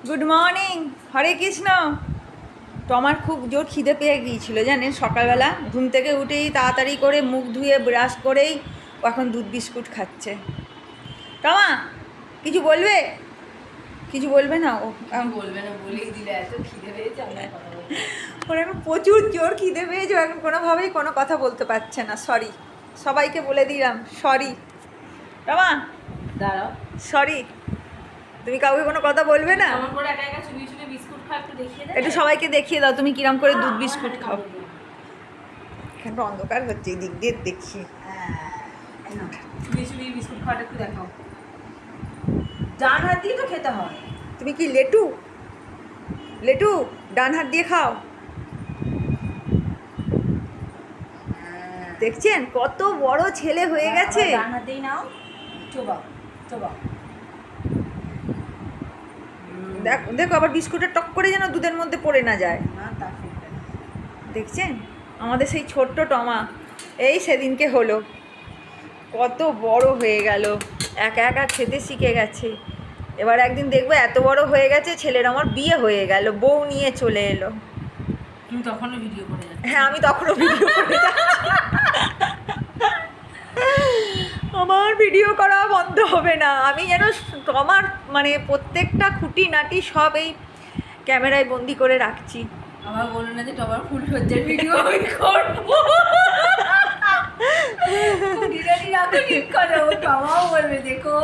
Good morning, হরে কৃষ্ণ। তো আমার খুব জোর খিদে পেয়ে গিয়েছিলো জানেন, সকালবেলা ঘুম থেকে উঠেই তাড়াতাড়ি করে মুখ ধুয়ে ব্রাশ করেই ও এখন দুধ বিস্কুট খাচ্ছে। টমা কিছু বলবে? কিছু বলবে না ও? বলবে না, বলেই দিলে এত খিদে পেয়েছে ওর এখন প্রচুর জোর খিদে পেয়েছে, এখন কোনোভাবেই কোনো কথা বলতে পারছে না। সরি, সবাইকে বলে দিলাম সরি। টমা দাঁড়াও, সরি। তুমি কাউকে কোনো কথা বলবে না? আমার করে একা একা চুবি চুবি বিস্কুট খাও, একটু দেখিয়ে দাও। একটু সবাইকে দেখিয়ে দাও তুমি কিরম করে দুধ বিস্কুট খাও। এখানে অন্ধকার হচ্ছে, এই দিক দিয়ে দেখি। চুবি চুবি বিস্কুট খাওয়াটা একটু দেখাও। ডান হাত দিয়ে তো খেতে হয়। তুমি কি লেটু? লেটু ডান হাত দিয়ে খাও। দেখছেন কত বড় ছেলে হয়ে গেছে। ডান হাত দিয়েই নাও, চোবাও চোবাও। দেখো আবার বিস্কুটের টক করে যেন দুধের মধ্যে পড়ে না যায়। না তা ফেলবে না। দেখছেন আমাদের সেই ছোট্ট টমা এই সেদিনকে হলো, কত বড় হয়ে গেল, একা একা খেতে শিখে গেছে। এবার একদিন দেখবো এত বড় হয়ে গেছে, ছেলের আমার বিয়ে হয়ে গেল, বউ নিয়ে চলে এলো। তুমি তখনও ভিডিও করে যাচ্ছ? হ্যাঁ, আমি তখনও ভিডিও করে যাচ্ছি। আমার ভিডিও করা বন্ধ হবে না। আমি যেন আমার মানে প্রত্যেকটা খুঁটিনাটি সব এই ক্যামেরায় বন্দি করে রাখছি। আমার বলো না যে তোমার ফুল সজ্জার ভিডিও আমি করবো। খুঁটিনাটি রাখো, ঠিক করো। বাবাও বলবে দেখো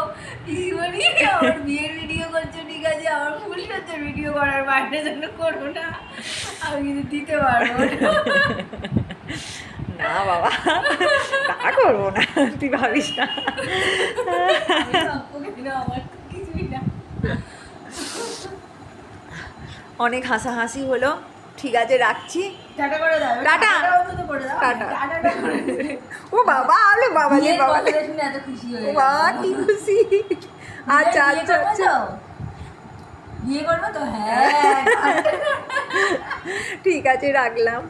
পিসিমণি আমার বিয়ের ভিডিও করছো, ঠিক আছে, আমার ফুল সজ্জার ভিডিও করার বাইরে জন্য করবো না, আমি কিন্তু দিতে পারবো না বাবা, তা করবো না, তুই ভাবিস না। আমার কিছুই না। অনেক হাসাহাসি হলো, ঠিক আছে রাখছি। টাটা করে দাও। টাটা। অন্তত করে দাও। টাটা। টাটাটা করে দাও। ও বাবা, আলে বাবা রে বিয়ের বাবা, কথাটা শুনে এত খুশি হয়ে ও বাবা কি খুশি। আচ্ছা আচ্ছা আচ্ছা, বিয়ে করবো তো? হ্যাঁ ঠিক আছে রাখলাম।